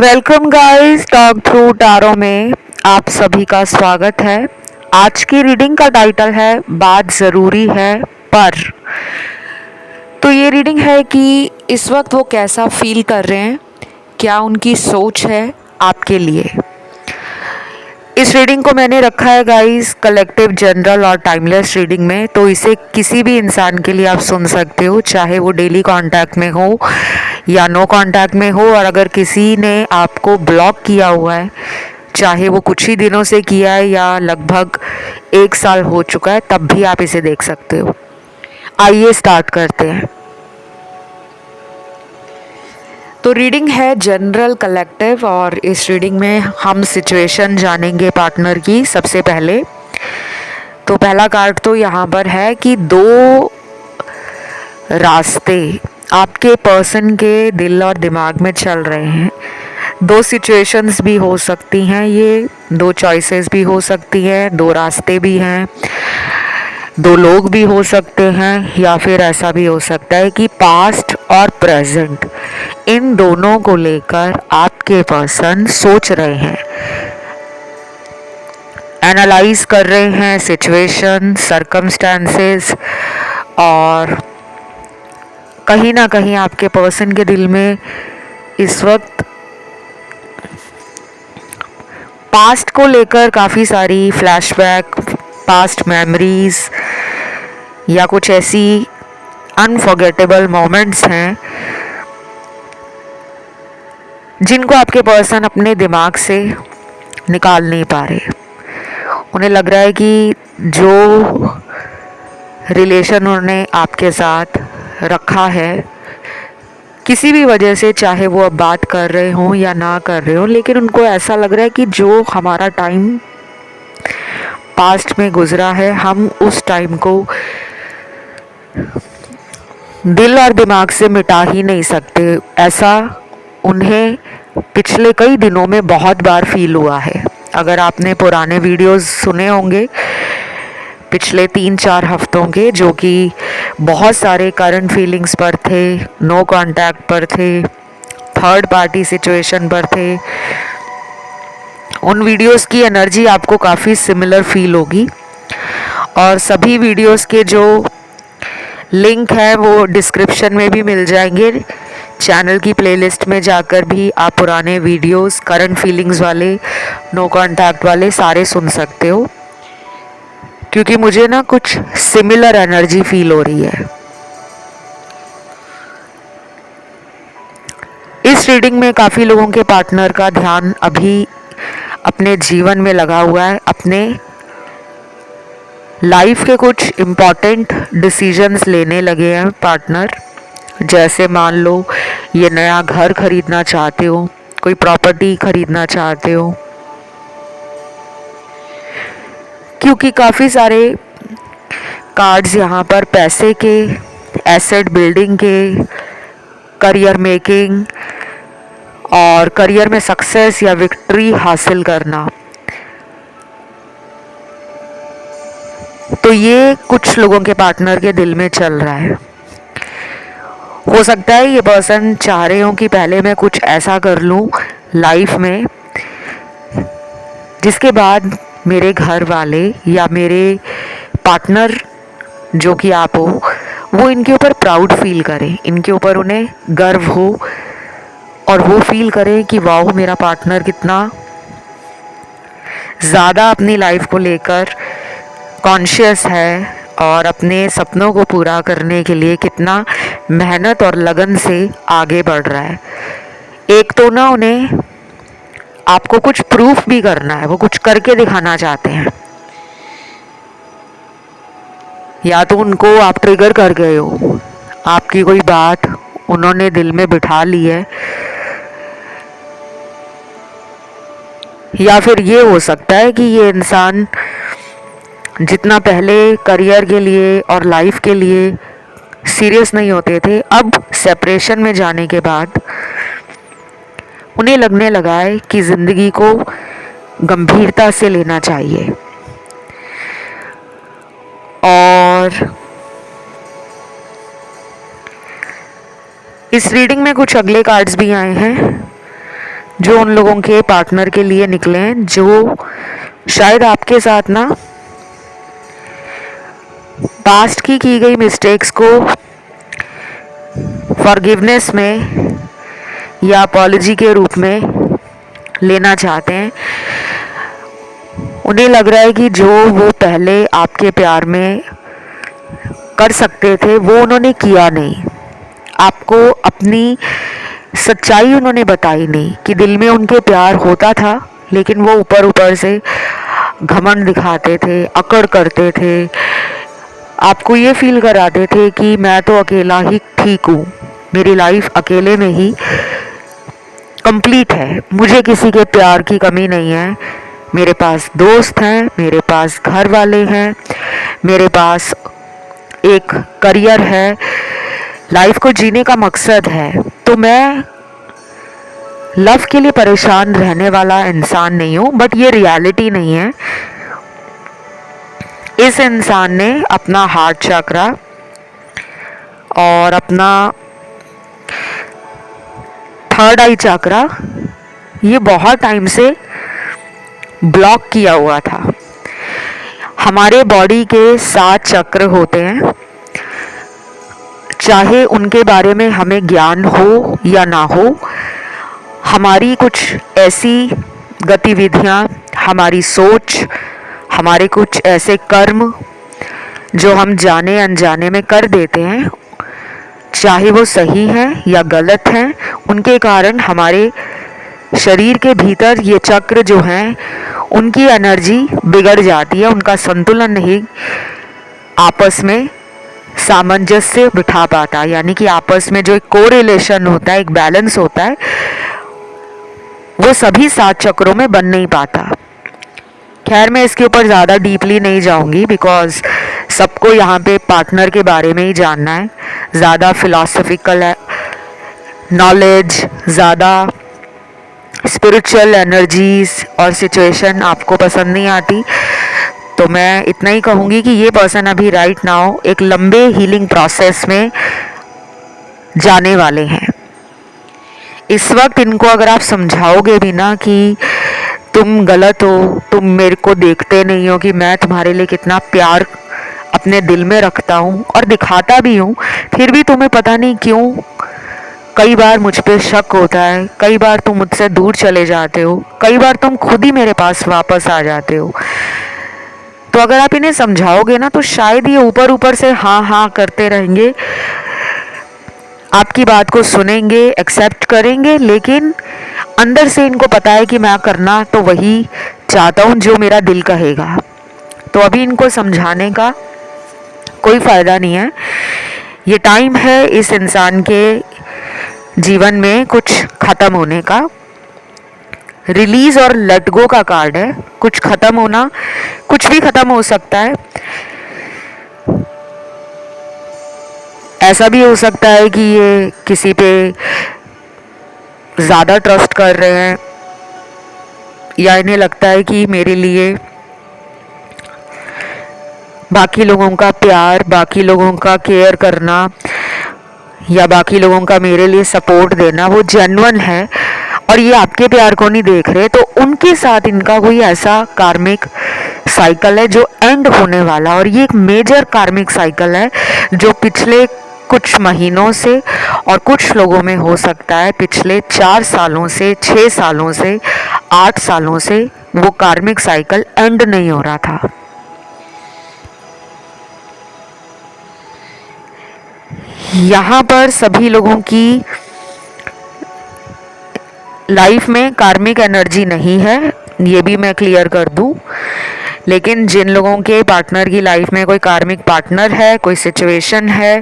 Welcome guys, talk through tarot में आप सभी का स्वागत है। आज की रीडिंग का टाइटल है बात ज़रूरी है पर। तो ये रीडिंग है कि इस वक्त वो कैसा फील कर रहे हैं, क्या उनकी सोच है आपके लिए। इस रीडिंग को मैंने रखा है गाइस कलेक्टिव, जनरल और टाइमलेस रीडिंग में, तो इसे किसी भी इंसान के लिए आप सुन सकते हो, चाहे वो डेली कांटेक्ट में हो या नो कांटेक्ट में हो। और अगर किसी ने आपको ब्लॉक किया हुआ है, चाहे वो कुछ ही दिनों से किया है या लगभग 1 साल हो चुका है, तब भी आप इसे देख सकते हो। आइए स्टार्ट करते हैं। तो रीडिंग है जनरल कलेक्टिव और इस रीडिंग में हम सिचुएशन जानेंगे पार्टनर की सबसे पहले। तो पहला कार्ड तो यहाँ पर है कि दो रास्ते आपके पर्सन के दिल और दिमाग में चल रहे हैं। दो सिचुएशंस भी हो सकती हैं, ये दो चॉइसेस भी हो सकती हैं, दो रास्ते भी हैं, दो लोग भी हो सकते हैं, या फिर ऐसा भी हो सकता है कि पास्ट और प्रेजेंट इन दोनों को लेकर आपके पर्सन सोच रहे हैं, एनालाइज कर रहे हैं सिचुएशन, सरकमस्टांसेस। और कहीं ना कहीं आपके पर्सन के दिल में इस वक्त पास्ट को लेकर काफ़ी सारी फ्लैशबैक, पास्ट मेमोरीज या कुछ ऐसी अनफॉरगेटेबल मोमेंट्स हैं जिनको आपके पर्सन अपने दिमाग से निकाल नहीं पा रहे। उन्हें लग रहा है कि जो रिलेशन उन्होंने आपके साथ रखा है, किसी भी वजह से, चाहे वो अब बात कर रहे हों या ना कर रहे हों, लेकिन उनको ऐसा लग रहा है कि जो हमारा टाइम पास्ट में गुजरा है, हम उस टाइम को दिल और दिमाग से मिटा ही नहीं सकते। ऐसा उन्हें पिछले कई दिनों में बहुत बार फील हुआ है। अगर आपने पुराने वीडियोस सुने होंगे पिछले 3-4 हफ्तों के, जो कि बहुत सारे करंट फीलिंग्स पर थे, नो कांटेक्ट पर थे, थर्ड पार्टी सिचुएशन पर थे, उन वीडियोस की एनर्जी आपको काफ़ी सिमिलर फील होगी। और सभी वीडियोस के जो लिंक है वो डिस्क्रिप्शन में भी मिल जाएंगे। चैनल की प्लेलिस्ट में जाकर भी आप पुराने वीडियोस, करंट फीलिंग्स वाले, नो कांटेक्ट वाले सारे सुन सकते हो, क्योंकि मुझे ना कुछ सिमिलर एनर्जी फील हो रही है। इस रीडिंग में काफ़ी लोगों के पार्टनर का ध्यान अभी अपने जीवन में लगा हुआ है, अपने लाइफ के कुछ इम्पॉर्टेंट डिसीजंस लेने लगे हैं पार्टनर। जैसे मान लो ये नया घर खरीदना चाहते हो, कोई प्रॉपर्टी खरीदना चाहते हो, क्योंकि काफ़ी सारे कार्ड्स यहाँ पर पैसे के, एसेट बिल्डिंग के, करियर मेकिंग और करियर में सक्सेस या विक्ट्री हासिल करना, तो ये कुछ लोगों के पार्टनर के दिल में चल रहा है। हो सकता है ये पर्सन चाह रहे हो कि पहले मैं कुछ ऐसा कर लूँ लाइफ में जिसके बाद मेरे घर वाले या मेरे पार्टनर जो कि आप हो, वो इनके ऊपर प्राउड फील करें, इनके ऊपर उन्हें गर्व हो और वो फील करें कि वाह, मेरा पार्टनर कितना ज़्यादा अपनी लाइफ को लेकर कॉन्शियस है और अपने सपनों को पूरा करने के लिए कितना मेहनत और लगन से आगे बढ़ रहा है। एक तो ना उन्हें आपको कुछ प्रूफ भी करना है, वो कुछ करके दिखाना चाहते हैं, या तो उनको आप ट्रिगर कर गए हो, आपकी कोई बात उन्होंने दिल में बिठा ली है, या फिर ये हो सकता है कि ये इंसान जितना पहले करियर के लिए और लाइफ के लिए सीरियस नहीं होते थे, अब सेपरेशन में जाने के बाद उन्हें लगने लगा है कि ज़िंदगी को गंभीरता से लेना चाहिए। और इस रीडिंग में कुछ अगले कार्ड्स भी आए हैं जो उन लोगों के पार्टनर के लिए निकले हैं, जो शायद आपके साथ ना पास्ट की गई मिस्टेक्स को फॉरगिवनेस में या अपॉलजी के रूप में लेना चाहते हैं। उन्हें लग रहा है कि जो वो पहले आपके प्यार में कर सकते थे वो उन्होंने किया नहीं, आपको अपनी सच्चाई उन्होंने बताई नहीं कि दिल में उनके प्यार होता था, लेकिन वो ऊपर ऊपर से घमंड दिखाते थे, अकड़ करते थे, आपको ये फील कराते थे कि मैं तो अकेला ही ठीक हूँ, मेरी लाइफ अकेले में ही कंप्लीट है, मुझे किसी के प्यार की कमी नहीं है, मेरे पास दोस्त हैं, मेरे पास घर वाले हैं, मेरे पास एक करियर है, लाइफ को जीने का मकसद है। तो मैं लव के लिए परेशान रहने वाला इंसान नहीं हूँ, बट ये रियलिटी नहीं है। इस इंसान ने अपना हार्ट चक्रा और अपना थर्ड आई चक्रा ये बहुत टाइम से ब्लॉक किया हुआ था। हमारे बॉडी के 7 चक्र होते हैं, चाहे उनके बारे में हमें ज्ञान हो या ना हो, हमारी कुछ ऐसी गतिविधियाँ, हमारी सोच, हमारे कुछ ऐसे कर्म जो हम जाने अनजाने में कर देते हैं, चाहे वो सही हैं या गलत हैं, उनके कारण हमारे शरीर के भीतर ये चक्र जो हैं उनकी एनर्जी बिगड़ जाती है, उनका संतुलन नहीं आपस में सामंजस्य बिठा पाता, यानी कि आपस में जो एक कोरिलेशन होता है, एक बैलेंस होता है, वो सभी 7 चक्रों में बन नहीं पाता। खैर, मैं इसके ऊपर ज़्यादा डीपली नहीं जाऊंगी बिकॉज सबको यहाँ पे पार्टनर के बारे में ही जानना है, ज़्यादा फिलॉसफिकल है नॉलेज, ज़्यादा स्पिरिचुअल एनर्जीज और सिचुएशन आपको पसंद नहीं आती। तो मैं इतना ही कहूँगी कि ये पर्सन अभी राइट नाउ एक लंबे हीलिंग प्रोसेस में जाने वाले हैं। इस वक्त इनको अगर आप समझाओगे भी ना कि तुम गलत हो, तुम मेरे को देखते नहीं हो कि मैं तुम्हारे लिए कितना प्यार अपने दिल में रखता हूँ और दिखाता भी हूँ, फिर भी तुम्हें पता नहीं क्यों कई बार मुझ पे शक होता है, कई बार तुम मुझसे दूर चले जाते हो, कई बार तुम खुद ही मेरे पास वापस आ जाते हो। तो अगर आप इन्हें समझाओगे ना तो शायद ये ऊपर ऊपर से हाँ हाँ करते रहेंगे, आपकी बात को सुनेंगे, एक्सेप्ट करेंगे, लेकिन अंदर से इनको पता है कि मैं करना तो वही चाहता हूँ जो मेरा दिल कहेगा। तो अभी इनको समझाने का कोई फ़ायदा नहीं है। ये टाइम है इस इंसान के जीवन में कुछ ख़त्म होने का, रिलीज़ और लेट गो का कार्ड है। कुछ ख़त्म होना, कुछ भी ख़त्म हो सकता है। ऐसा भी हो सकता है कि ये किसी पे ज़्यादा ट्रस्ट कर रहे हैं या इन्हें लगता है कि मेरे लिए बाकी लोगों का प्यार, बाकी लोगों का केयर करना या बाकी लोगों का मेरे लिए सपोर्ट देना वो जेन्युइन है और ये आपके प्यार को नहीं देख रहे, तो उनके साथ इनका कोई ऐसा कार्मिक साइकिल है जो एंड होने वाला। और ये एक मेजर कार्मिक साइकिल है जो पिछले कुछ महीनों से और कुछ लोगों में हो सकता है पिछले 4 सालों से, 6 सालों से, 8 सालों से वो कार्मिक साइकिल एंड नहीं हो रहा था। यहाँ पर सभी लोगों की लाइफ में कार्मिक एनर्जी नहीं है, ये भी मैं क्लियर कर दूँ। लेकिन जिन लोगों के पार्टनर की लाइफ में कोई कार्मिक पार्टनर है, कोई सिचुएशन है,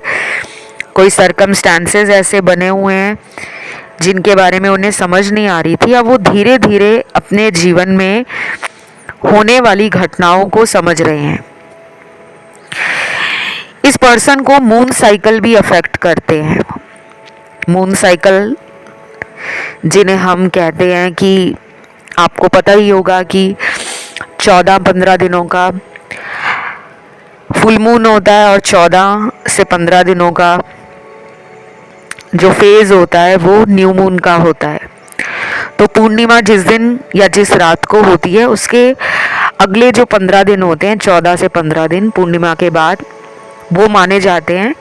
कोई सर्कमस्टांसेस ऐसे बने हुए हैं जिनके बारे में उन्हें समझ नहीं आ रही थी, अब वो धीरे धीरे अपने जीवन में होने वाली घटनाओं को समझ रहे हैं। इस पर्सन को मून साइकिल भी अफेक्ट करते हैं। मून साइकिल जिन्हें हम कहते हैं कि आपको पता ही होगा कि 14-15 दिनों का फुल मून होता है और 14 से 15 दिनों का जो फेज़ होता है वो न्यू मून का होता है। तो पूर्णिमा जिस दिन या जिस रात को होती है उसके अगले जो 15 दिन होते हैं, 14 से 15 दिन पूर्णिमा के बाद, वो माने जाते हैं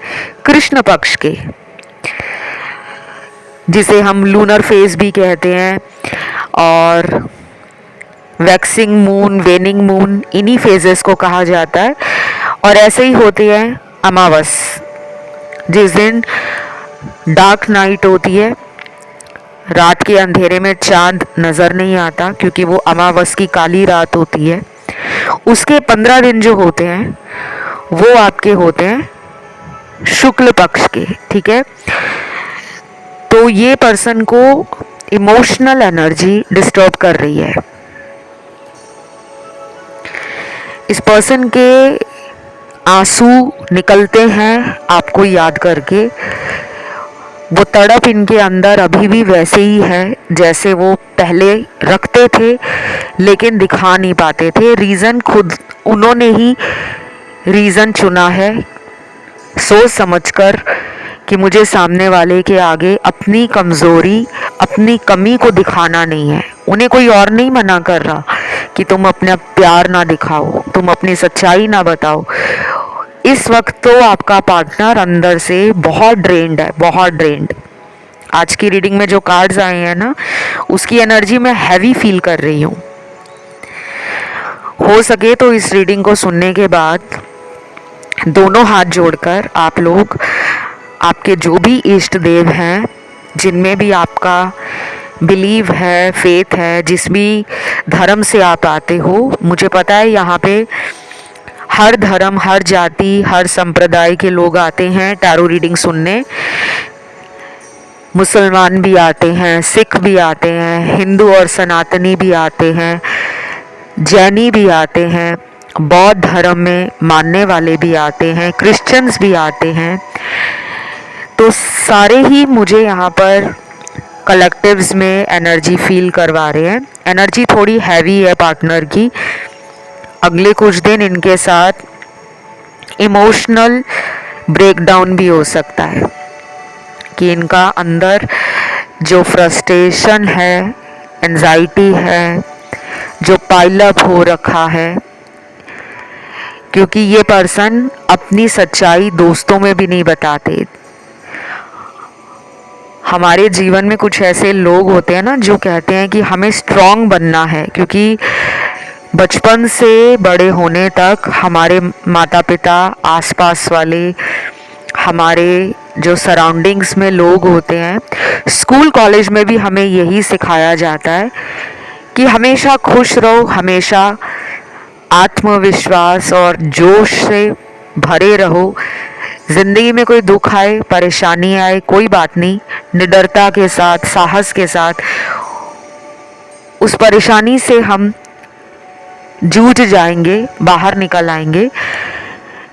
कृष्ण पक्ष के, जिसे हम लूनर फेज भी कहते हैं, और वैक्सिंग मून, वेनिंग मून, इन्हीं फेजेस को कहा जाता है। और ऐसे ही होती है अमावस, जिस दिन डार्क नाइट होती है, रात के अंधेरे में चांद नज़र नहीं आता क्योंकि वो अमावस की काली रात होती है। उसके 15 दिन जो होते हैं वो आपके होते हैं शुक्ल पक्ष के, ठीक है। तो ये पर्सन को इमोशनल एनर्जी डिस्टर्ब कर रही है। इस पर्सन के आंसू निकलते हैं आपको याद करके। वो तड़प इनके अंदर अभी भी वैसे ही है जैसे वो पहले रखते थे, लेकिन दिखा नहीं पाते थे। रीज़न खुद उन्होंने ही रीज़न चुना है, सोच समझकर, कि मुझे सामने वाले के आगे अपनी कमज़ोरी, अपनी कमी को दिखाना नहीं है। उन्हें कोई और नहीं मना कर रहा कि तुम अपना प्यार ना दिखाओ, तुम अपनी सच्चाई ना बताओ। इस वक्त तो आपका पार्टनर अंदर से बहुत ड्रेन्ड है, बहुत ड्रेन्ड। आज की रीडिंग में जो कार्ड्स आए हैं ना, उसकी एनर्जी मैं हैवी फील कर रही हूँ। हो सके तो इस रीडिंग को सुनने के बाद दोनों हाथ जोड़कर आप लोग आपके जो भी इष्ट देव हैं, जिनमें भी आपका बिलीव है, फेथ है, जिस भी धर्म से आप आते हो, मुझे पता है यहाँ पे हर धर्म, हर जाति, हर संप्रदाय के लोग आते हैं टैरो रीडिंग सुनने। मुसलमान भी आते हैं, सिख भी आते हैं, हिंदू और सनातनी भी आते हैं, जैनी भी आते हैं, बौद्ध धर्म में मानने वाले भी आते हैं, क्रिश्चियंस भी आते हैं। तो सारे ही मुझे यहाँ पर कलेक्टिव्स में एनर्जी फील करवा रहे हैं। एनर्जी थोड़ी हैवी है पार्टनर की। अगले कुछ दिन इनके साथ इमोशनल ब्रेकडाउन भी हो सकता है कि इनका अंदर जो फ्रस्ट्रेशन है, एंजाइटी है, जो पाइलअप हो रखा है, क्योंकि ये पर्सन अपनी सच्चाई दोस्तों में भी नहीं बताते। हमारे जीवन में कुछ ऐसे लोग होते हैं ना जो कहते हैं कि हमें स्ट्रांग बनना है, क्योंकि बचपन से बड़े होने तक हमारे माता पिता, आसपास वाले, हमारे जो सराउंडिंग्स में लोग होते हैं, स्कूल कॉलेज में भी हमें यही सिखाया जाता है कि हमेशा खुश रहो, हमेशा आत्मविश्वास और जोश से भरे रहो। ज़िंदगी में कोई दुख आए, परेशानी आए, कोई बात नहीं, निडरता के साथ, साहस के साथ उस परेशानी से हम जूझ जाएंगे, बाहर निकल आएंगे।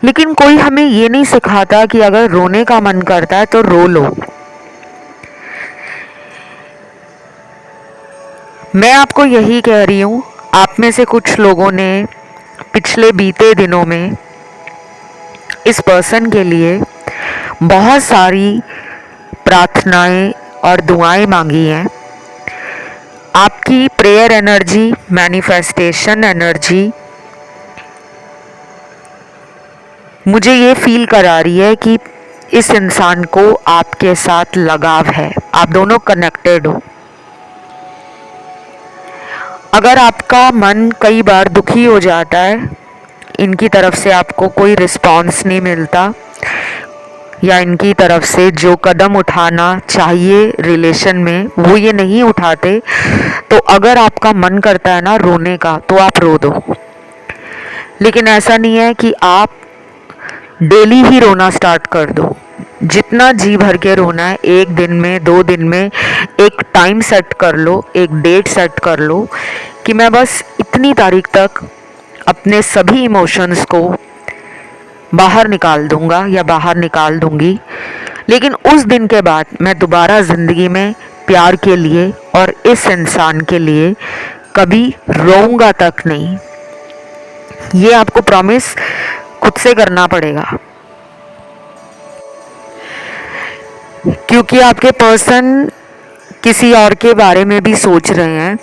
लेकिन कोई हमें ये नहीं सिखाता कि अगर रोने का मन करता है तो रो लो। मैं आपको यही कह रही हूँ, आप में से कुछ लोगों ने पिछले बीते दिनों में इस पर्सन के लिए बहुत सारी प्रार्थनाएं और दुआएं मांगी हैं। आपकी प्रेयर एनर्जी, मैनिफेस्टेशन एनर्जी मुझे ये फील करा रही है कि इस इंसान को आपके साथ लगाव है, आप दोनों कनेक्टेड हो। अगर आपका मन कई बार दुखी हो जाता है, इनकी तरफ से आपको कोई रिस्पॉन्स नहीं मिलता, या इनकी तरफ से जो कदम उठाना चाहिए रिलेशन में वो ये नहीं उठाते, तो अगर आपका मन करता है ना रोने का, तो आप रो दो। लेकिन ऐसा नहीं है कि आप डेली ही रोना स्टार्ट कर दो। जितना जी भर के रोना है, एक दिन में, 2 दिन में, एक टाइम सेट कर लो, एक डेट सेट कर लो कि मैं बस इतनी तारीख तक अपने सभी इमोशंस को बाहर निकाल दूंगा या बाहर निकाल दूंगी। लेकिन उस दिन के बाद मैं दोबारा ज़िंदगी में प्यार के लिए और इस इंसान के लिए कभी रोऊंगा तक नहीं। ये आपको प्रॉमिस खुद से करना पड़ेगा, क्योंकि आपके पर्सन किसी और के बारे में भी सोच रहे हैं,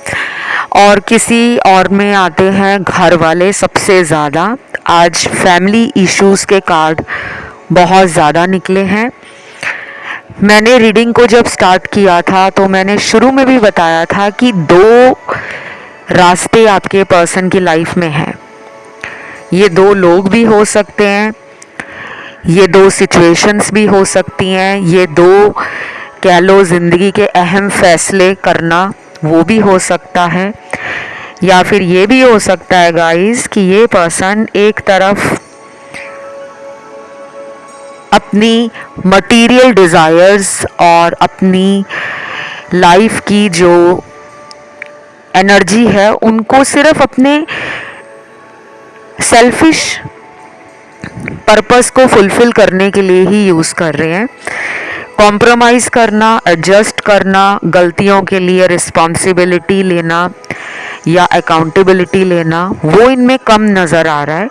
और किसी और में आते हैं घर वाले सबसे ज़्यादा। आज फैमिली इश्यूज़ के कार्ड बहुत ज़्यादा निकले हैं। मैंने रीडिंग को जब स्टार्ट किया था तो मैंने शुरू में भी बताया था कि 2 रास्ते आपके पर्सन की लाइफ में हैं। ये 2 लोग भी हो सकते हैं, ये 2 सिचुएशंस भी हो सकती हैं, ये 2 कह लो ज़िंदगी के अहम फैसले करना वो भी हो सकता है, या फिर ये भी हो सकता है गाइस कि ये पर्सन एक तरफ अपनी मटेरियल डिज़ायर्स और अपनी लाइफ की जो एनर्जी है उनको सिर्फ अपने सेल्फिश पर्पस को फुलफिल करने के लिए ही यूज़ कर रहे हैं। कॉम्प्रोमाइज़ करना, एडजस्ट करना, गलतियों के लिए रिस्पॉन्सिबिलिटी लेना या अकाउंटेबिलिटी लेना, वो इनमें कम नज़र आ रहा है।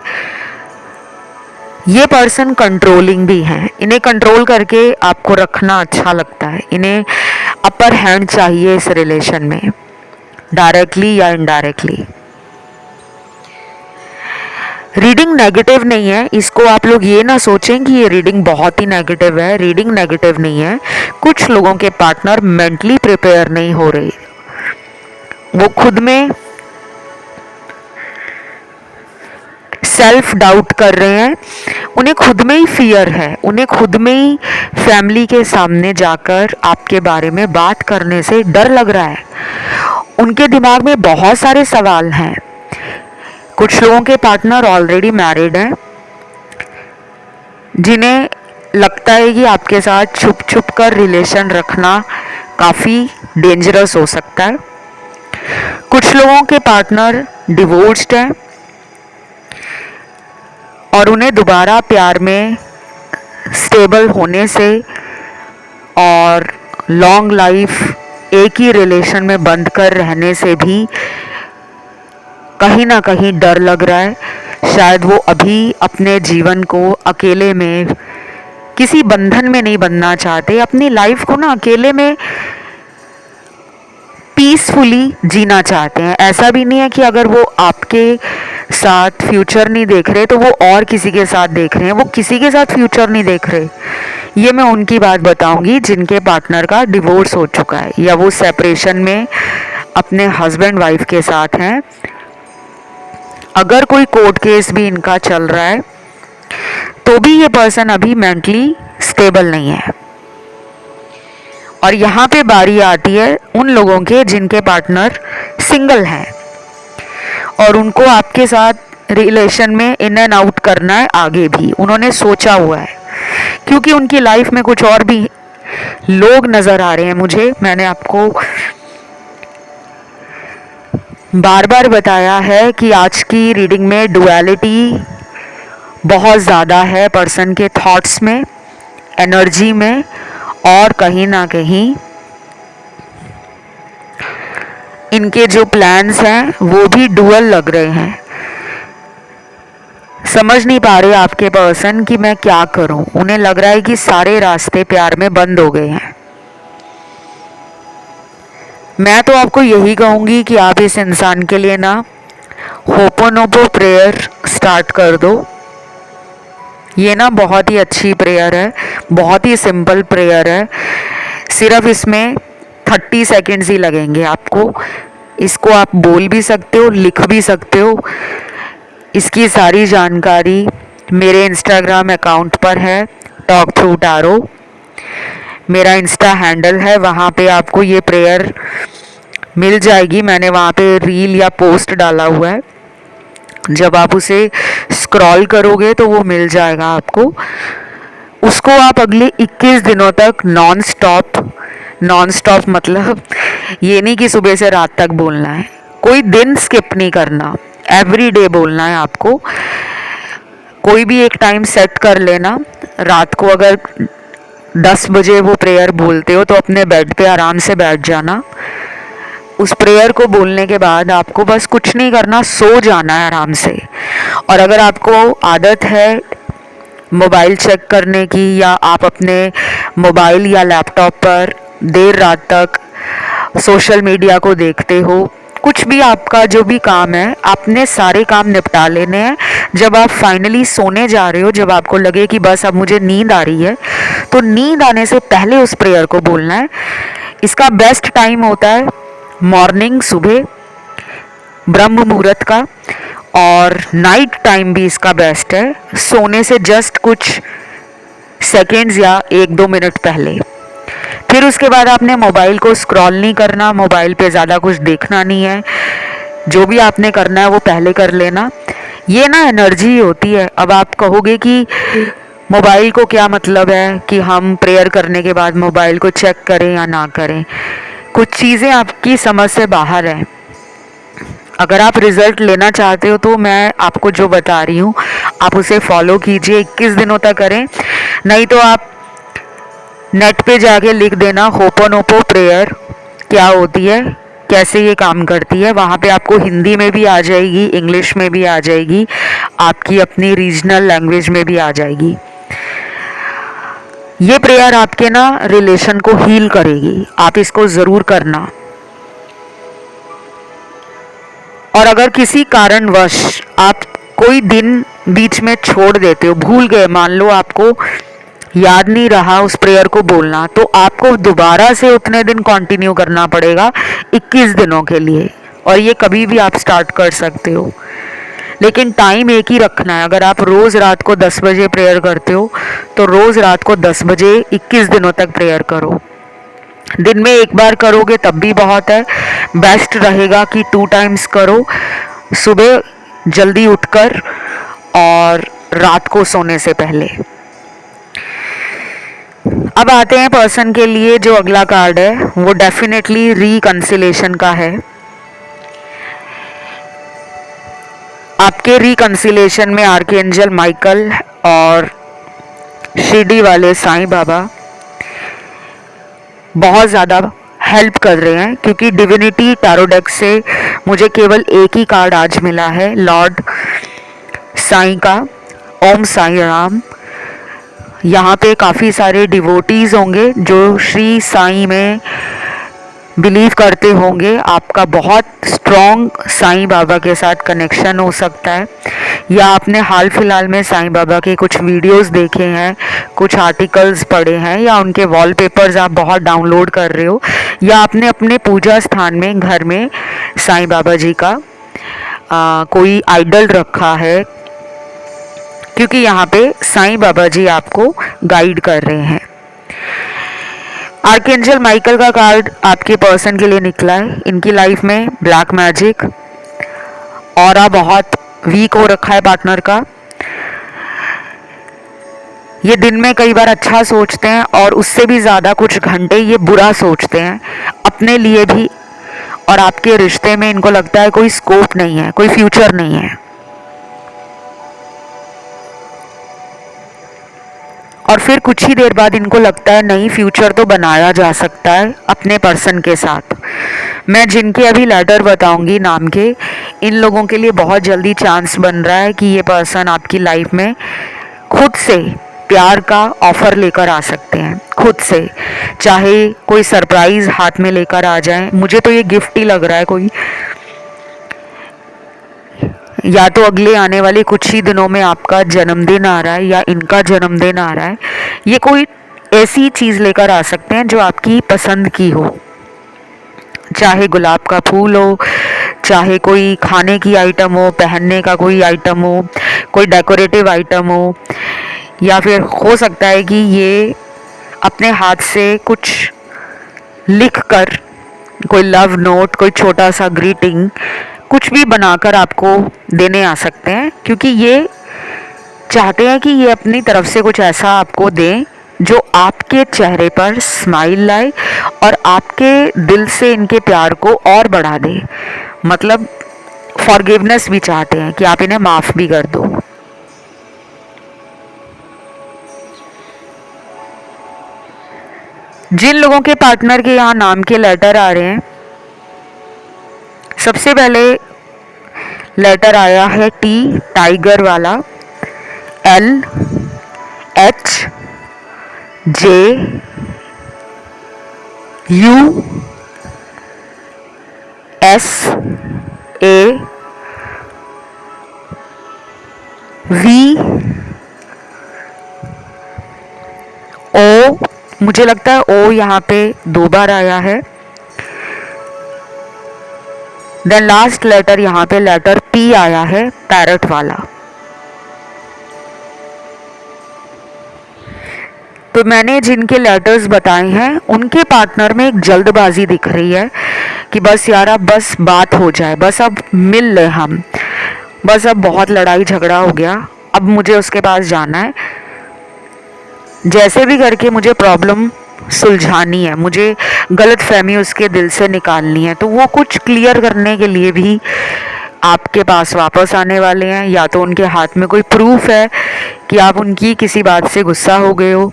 ये पर्सन कंट्रोलिंग भी हैं, इन्हें कंट्रोल करके आपको रखना अच्छा लगता है, इन्हें अपर हैंड चाहिए इस रिलेशन में, डायरेक्टली या इनडायरेक्टली। रीडिंग नेगेटिव नहीं है, इसको आप लोग ये ना सोचें कि ये रीडिंग बहुत ही नेगेटिव है। रीडिंग नेगेटिव नहीं है। कुछ लोगों के पार्टनर मेंटली प्रिपेयर नहीं हो रहे, वो खुद में सेल्फ डाउट कर रहे हैं, उन्हें खुद में ही फियर है, उन्हें खुद में ही फैमिली के सामने जाकर आपके बारे में बात करने से डर लग रहा है। उनके दिमाग में बहुत सारे सवाल हैं। कुछ लोगों के पार्टनर ऑलरेडी मैरिड हैं, जिन्हें लगता है कि आपके साथ छुप छुप कर रिलेशन रखना काफ़ी डेंजरस हो सकता है। कुछ लोगों के पार्टनर डिवोर्स्ड हैं और उन्हें दोबारा प्यार में स्टेबल होने से और लॉन्ग लाइफ एक ही रिलेशन में बंद कर रहने से भी कहीं ना कहीं डर लग रहा है। शायद वो अभी अपने जीवन को अकेले में किसी बंधन में नहीं बनना चाहते, अपनी लाइफ को ना अकेले में पीसफुली जीना चाहते हैं। ऐसा भी नहीं है कि अगर वो आपके साथ फ्यूचर नहीं देख रहे तो वो और किसी के साथ देख रहे हैं, वो किसी के साथ फ्यूचर नहीं देख रहे। ये मैं उनकी बात बताऊंगी जिनके पार्टनर का डिवोर्स हो चुका है या वो सेपरेशन में अपने हस्बैंड वाइफ के साथ हैं। अगर कोई कोर्ट केस भी इनका चल रहा है तो भी ये पर्सन अभी मेंटली स्टेबल नहीं है। और यहाँ पे बारी आती है उन लोगों के जिनके पार्टनर सिंगल हैं और उनको आपके साथ रिलेशन में इन एंड आउट करना है आगे भी, उन्होंने सोचा हुआ है, क्योंकि उनकी लाइफ में कुछ और भी लोग नज़र आ रहे हैं मुझे। मैंने आपको बार बार बताया है कि आज की रीडिंग में डुअलिटी बहुत ज़्यादा है पर्सन के थॉट्स में, एनर्जी में, और कहीं ना कहीं इनके जो प्लान्स हैं वो भी डुअल लग रहे हैं। समझ नहीं पा रहे आपके पर्सन कि मैं क्या करूं। उन्हें लग रहा है कि सारे रास्ते प्यार में बंद हो गए हैं। मैं तो आपको यही कहूंगी कि आप इस इंसान के लिए ना होपोनोपो प्रेयर स्टार्ट कर दो। ये ना बहुत ही अच्छी प्रेयर है, बहुत ही सिंपल प्रेयर है। सिर्फ इसमें 30 सेकेंड्स ही लगेंगे आपको। इसको आप बोल भी सकते हो, लिख भी सकते हो। इसकी सारी जानकारी मेरे इंस्टाग्राम अकाउंट पर है, टॉक थ्रू टैरो मेरा इंस्टा हैंडल है, वहाँ पे आपको ये प्रेयर मिल जाएगी। मैंने वहाँ पे रील या पोस्ट डाला हुआ है, जब आप उसे स्क्रॉल करोगे तो वो मिल जाएगा आपको। उसको आप अगले 21 दिनों तक नॉन स्टॉप मतलब ये नहीं कि सुबह से रात तक बोलना है, कोई दिन स्किप नहीं करना, एवरी डे बोलना है आपको। कोई भी एक टाइम सेट कर लेना। रात को अगर 10 बजे वो प्रेयर बोलते हो तो अपने बेड पे आराम से बैठ जाना। उस प्रेयर को बोलने के बाद आपको बस कुछ नहीं करना, सो जाना है आराम से। और अगर आपको आदत है मोबाइल चेक करने की, या आप अपने मोबाइल या लैपटॉप पर देर रात तक सोशल मीडिया को देखते हो, कुछ भी आपका जो भी काम है, आपने सारे काम निपटा लेने हैं। जब आप फाइनली सोने जा रहे हो, जब आपको लगे कि बस अब मुझे नींद आ रही है, तो नींद आने से पहले उस प्रेयर को बोलना है। इसका बेस्ट टाइम होता है मॉर्निंग, सुबह ब्रह्म मुहूर्त का, और नाइट टाइम भी इसका बेस्ट है, सोने से जस्ट कुछ सेकेंड्स या 1-2 मिनट पहले। फिर उसके बाद आपने मोबाइल को स्क्रॉल नहीं करना, मोबाइल पे ज़्यादा कुछ देखना नहीं है। जो भी आपने करना है वो पहले कर लेना। ये ना एनर्जी होती है। अब आप कहोगे कि मोबाइल को क्या मतलब है कि हम प्रेयर करने के बाद मोबाइल को चेक करें या ना करें। कुछ चीज़ें आपकी समझ से बाहर हैं। अगर आप रिज़ल्ट लेना चाहते हो तो मैं आपको जो बता रही हूँ आप उसे फॉलो कीजिए, 21 दिनों तक करें। नहीं तो आप नेट पे जाके लिख देना होपोनोपो प्रेयर क्या होती है, कैसे ये काम करती है। वहाँ पे आपको हिंदी में भी आ जाएगी, इंग्लिश में भी आ जाएगी, आपकी अपनी रीजनल लैंग्वेज में भी आ जाएगी। ये प्रेयर आपके ना रिलेशन को हील करेगी, आप इसको ज़रूर करना। और अगर किसी कारणवश आप कोई दिन बीच में छोड़ देते हो, भूल गए, मान लो आपको याद नहीं रहा उस प्रेयर को बोलना, तो आपको दोबारा से उतने दिन कंटिन्यू करना पड़ेगा 21 दिनों के लिए। और ये कभी भी आप स्टार्ट कर सकते हो, लेकिन टाइम एक ही रखना है। अगर आप रोज़ रात को 10 बजे प्रेयर करते हो तो रोज़ रात को 10 बजे 21 दिनों तक प्रेयर करो। दिन में एक बार करोगे तब भी बहुत है, बेस्ट रहेगा कि 2 टाइम्स करो, सुबह जल्दी उठकर और रात को सोने से पहले। अब आते हैं पर्सन के लिए। जो अगला कार्ड है वो डेफिनेटली रिकंसिलेशन का है। आपके रिकंसिलेशन में आर्कएंजल माइकल और शिरडी वाले साईं बाबा बहुत ज़्यादा हेल्प कर रहे हैं, क्योंकि डिविनिटी टैरो डेक से मुझे केवल एक ही कार्ड आज मिला है, लॉर्ड साईं का, ओम साई राम। यहाँ पे काफ़ी सारे डिवोटीज़ होंगे जो श्री साईं में बिलीव करते होंगे। आपका बहुत स्ट्रॉन्ग साईं बाबा के साथ कनेक्शन हो सकता है, या आपने हाल फिलहाल में साईं बाबा के कुछ वीडियोस देखे हैं, कुछ आर्टिकल्स पढ़े हैं, या उनके वॉलपेपर्स आप बहुत डाउनलोड कर रहे हो, या आपने अपने पूजा स्थान में घर में साईं बाबा जी का कोई आइडल रखा है, क्योंकि यहाँ पे साईं बाबा जी आपको गाइड कर रहे हैं। आर्कएंजल माइकल का कार्ड आपके पर्सन के लिए निकला है। इनकी लाइफ में ब्लैक मैजिक, ऑरा बहुत वीक हो रखा है पार्टनर का। ये दिन में कई बार अच्छा सोचते हैं और उससे भी ज़्यादा कुछ घंटे ये बुरा सोचते हैं अपने लिए भी, और आपके रिश्ते में इनको लगता है कोई स्कोप नहीं है, कोई फ्यूचर नहीं है। और फिर कुछ ही देर बाद इनको लगता है नहीं, फ्यूचर तो बनाया जा सकता है अपने पर्सन के साथ। मैं जिनके अभी लेटर बताऊंगी नाम के, इन लोगों के लिए बहुत जल्दी चांस बन रहा है कि ये पर्सन आपकी लाइफ में खुद से प्यार का ऑफर लेकर आ सकते हैं, खुद से। चाहे कोई सरप्राइज हाथ में लेकर आ जाए, मुझे तो ये गिफ्ट ही लग रहा है कोई, या तो अगले आने वाले कुछ ही दिनों में आपका जन्मदिन आ रहा है या इनका जन्मदिन आ रहा है। ये कोई ऐसी चीज़ लेकर आ सकते हैं जो आपकी पसंद की हो, चाहे गुलाब का फूल हो, चाहे कोई खाने की आइटम हो, पहनने का कोई आइटम हो, कोई डेकोरेटिव आइटम हो, या फिर हो सकता है कि ये अपने हाथ से कुछ लिख कर, कोई लव नोट, कोई छोटा सा ग्रीटिंग, कुछ भी बनाकर आपको देने आ सकते हैं, क्योंकि ये चाहते हैं कि ये अपनी तरफ से कुछ ऐसा आपको दें जो आपके चेहरे पर स्माइल लाए और आपके दिल से इनके प्यार को और बढ़ा दे। मतलब फॉरगिवनेस भी चाहते हैं कि आप इन्हें माफ़ भी कर दो। जिन लोगों के पार्टनर के यहाँ नाम के लेटर आ रहे हैं, सबसे पहले लेटर आया है टी, टाइगर वाला, L, H, J, you, SAVO, मुझे लगता है ओ यहाँ पे 2 बार आया है। देन लास्ट लेटर यहाँ पे लेटर P आया है, पैरट वाला। तो मैंने जिनके लेटर्स बताए हैं उनके पार्टनर में एक जल्दबाजी दिख रही है कि बस यार अब बस बात हो जाए, बस अब मिल ले हम, बस अब बहुत लड़ाई झगड़ा हो गया, अब मुझे उसके पास जाना है, जैसे भी करके मुझे प्रॉब्लम सुलझानी है, मुझे गलतफहमी उसके दिल से निकालनी है। तो वो कुछ क्लियर करने के लिए भी आपके पास वापस आने वाले हैं, या तो उनके हाथ में कोई प्रूफ है कि आप उनकी किसी बात से गुस्सा हो गए हो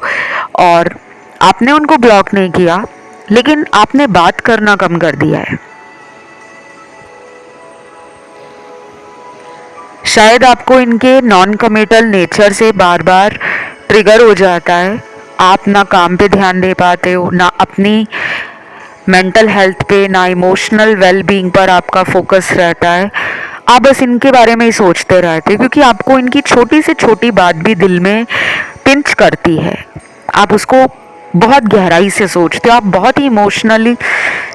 और आपने उनको ब्लॉक नहीं किया, लेकिन आपने बात करना कम कर दिया है। शायद आपको इनके नॉन कमिटल नेचर से बार बार ट्रिगर हो जाता है, आप ना काम पे ध्यान दे पाते हो, ना अपनी मेंटल हेल्थ पे, ना इमोशनल वेल बीइंग पर आपका फोकस रहता है। आप बस इनके बारे में ही सोचते रहते, क्योंकि आपको इनकी छोटी से छोटी बात भी दिल में पिंच करती है, आप उसको बहुत गहराई से सोचते हो। आप बहुत ही इमोशनली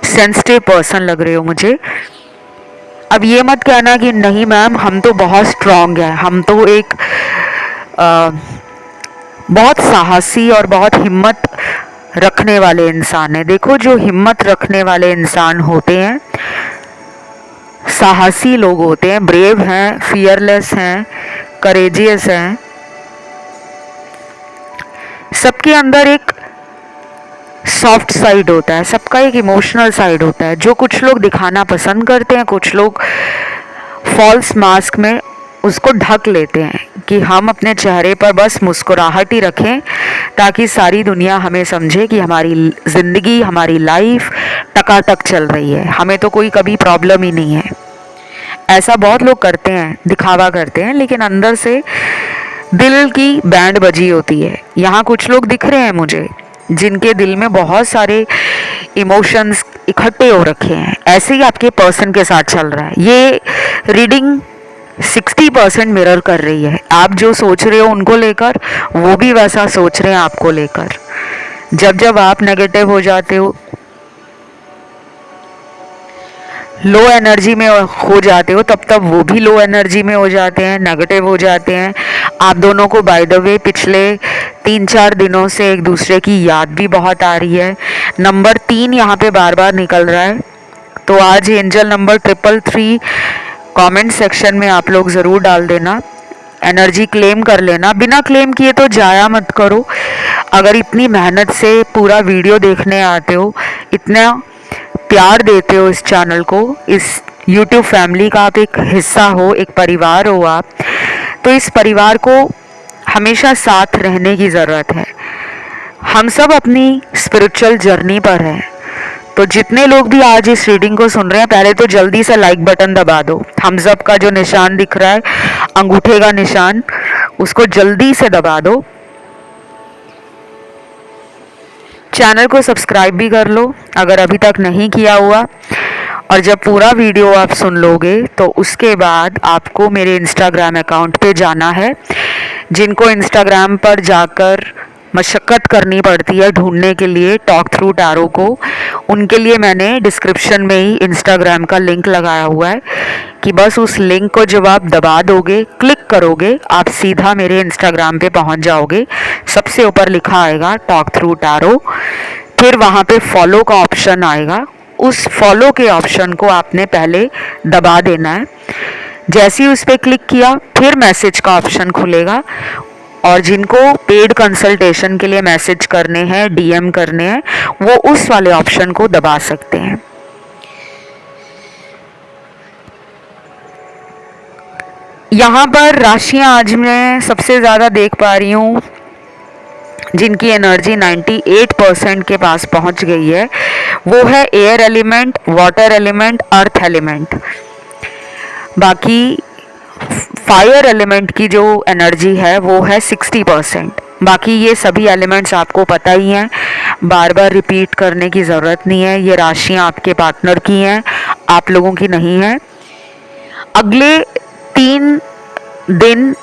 सेंसिटिव पर्सन लग रहे हो मुझे। अब ये मत कहना कि नहीं मैम हम तो बहुत स्ट्रांग हैं, हम तो एक बहुत साहसी और बहुत हिम्मत रखने वाले इंसान हैं। देखो, जो हिम्मत रखने वाले इंसान होते हैं, साहसी लोग होते हैं, ब्रेव हैं, फियरलेस हैं, करेजियस हैं, सबके अंदर एक सॉफ्ट साइड होता है, सबका एक इमोशनल साइड होता है, जो कुछ लोग दिखाना पसंद करते हैं, कुछ लोग फॉल्स मास्क में उसको ढक लेते हैं कि हम अपने चेहरे पर बस मुस्कुराहट ही रखें ताकि सारी दुनिया हमें समझे कि हमारी ज़िंदगी, हमारी लाइफ टकाटक चल रही है, हमें तो कोई कभी प्रॉब्लम ही नहीं है। ऐसा बहुत लोग करते हैं, दिखावा करते हैं, लेकिन अंदर से दिल की बैंड बजी होती है। यहाँ कुछ लोग दिख रहे हैं मुझे जिनके दिल में बहुत सारे इमोशंस इकट्ठे हो रखे हैं। ऐसे ही आपके पर्सन के साथ चल रहा है। ये रीडिंग 60% मिरर कर रही है। आप जो सोच रहे हो उनको लेकर, वो भी वैसा सोच रहे हैं आपको लेकर। जब जब आप नेगेटिव हो जाते हो, लो एनर्जी में हो जाते हो, तब तब वो भी लो एनर्जी में हो जाते हैं, नेगेटिव हो जाते हैं। आप दोनों को बाय द वे पिछले 3-4 दिनों से एक दूसरे की याद भी बहुत आ रही है। नंबर 3 यहाँ पे बार बार निकल रहा है, तो आज एंजल नंबर 333 कमेंट सेक्शन में आप लोग ज़रूर डाल देना। एनर्जी क्लेम कर लेना, बिना क्लेम किए तो जाया मत करो। अगर इतनी मेहनत से पूरा वीडियो देखने आते हो, इतना प्यार देते हो इस चैनल को, इस YouTube फैमिली का आप एक हिस्सा हो, एक परिवार हो आप, तो इस परिवार को हमेशा साथ रहने की ज़रूरत है। हम सब अपनी स्पिरिचुअल जर्नी पर हैं, तो जितने लोग भी आज इस रीडिंग को सुन रहे हैं, पहले तो जल्दी से लाइक बटन दबा दो। थम्स अप का जो निशान दिख रहा है, अंगूठे का निशान, उसको जल्दी से दबा दो। चैनल को सब्सक्राइब भी कर लो अगर अभी तक नहीं किया हुआ। और जब पूरा वीडियो आप सुन लोगे तो उसके बाद आपको मेरे इंस्टाग्राम अकाउंट पे जाना है। जिनको इंस्टाग्राम पर जाकर मशक्क़त करनी पड़ती है ढूंढने के लिए टॉक थ्रू टैरो को, उनके लिए मैंने डिस्क्रिप्शन में ही इंस्टाग्राम का लिंक लगाया हुआ है कि बस उस लिंक को जब आप दबा दोगे, क्लिक करोगे, आप सीधा मेरे इंस्टाग्राम पे पहुंच जाओगे। सबसे ऊपर लिखा आएगा टॉक थ्रू टैरो, फिर वहाँ पे फॉलो का ऑप्शन आएगा। उस फॉलो के ऑप्शन को आपने पहले दबा देना है। जैसे ही उस पर क्लिक किया, फिर मैसेज का ऑप्शन खुलेगा, और जिनको पेड कंसल्टेशन के लिए मैसेज करने हैं, डीएम करने हैं, वो उस वाले ऑप्शन को दबा सकते हैं। यहाँ पर राशियाँ आज मैं सबसे ज़्यादा देख पा रही हूँ जिनकी एनर्जी 98% के पास पहुँच गई है, वो है air element, water element, earth element. बाकी फायर एलिमेंट की जो एनर्जी है वो है 60%। बाकी ये सभी एलिमेंट्स आपको पता ही हैं, बार बार रिपीट करने की ज़रूरत नहीं है। ये राशियाँ आपके पार्टनर की हैं, आप लोगों की नहीं है। अगले 3 दिन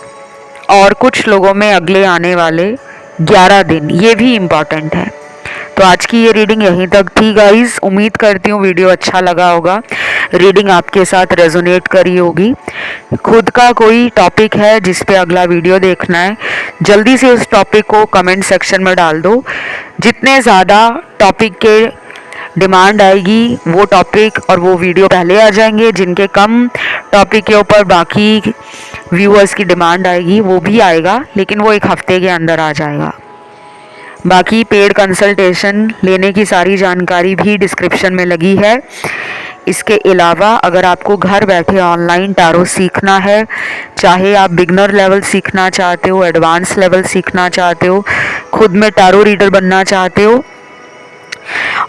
और कुछ लोगों में अगले आने वाले 11 दिन, ये भी इम्पॉर्टेंट है। तो आज की ये रीडिंग यहीं तक थी गाइस। उम्मीद करती हूँ वीडियो अच्छा लगा होगा, रीडिंग आपके साथ रेजोनेट करी होगी। खुद का कोई टॉपिक है जिस पे अगला वीडियो देखना है, जल्दी से उस टॉपिक को कमेंट सेक्शन में डाल दो। जितने ज़्यादा टॉपिक के डिमांड आएगी वो टॉपिक और वो वीडियो पहले आ जाएंगे। जिनके कम टॉपिक के ऊपर बाकी व्यूअर्स की डिमांड आएगी वो भी आएगा, लेकिन वो 1 हफ्ते के अंदर आ जाएगा। बाकी पेड कंसल्टेशन लेने की सारी जानकारी भी डिस्क्रिप्शन में लगी है। इसके अलावा अगर आपको घर बैठे ऑनलाइन टैरो सीखना है, चाहे आप बिगनर लेवल सीखना चाहते हो, एडवांस लेवल सीखना चाहते हो, खुद में टैरो रीडर बनना चाहते हो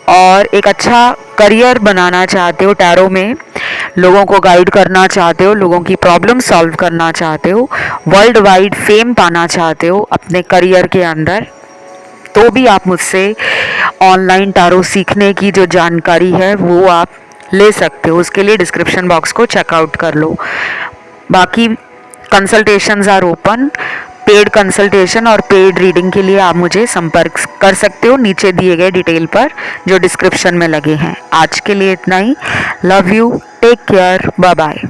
और एक अच्छा करियर बनाना चाहते हो, टैरो में लोगों को गाइड करना चाहते हो, लोगों की प्रॉब्लम सॉल्व करना चाहते हो, वर्ल्ड वाइड फेम पाना चाहते हो अपने करियर के अंदर, तो भी आप मुझसे ऑनलाइन टैरो सीखने की जो जानकारी है वो आप ले सकते हो। उसके लिए डिस्क्रिप्शन बॉक्स को चेकआउट कर लो। बाकी consultations are open. Paid consultation और पेड रीडिंग के लिए आप मुझे संपर्क कर सकते हो नीचे दिए गए डिटेल पर जो डिस्क्रिप्शन में लगे हैं। आज के लिए इतना ही। Love you, take care, bye bye.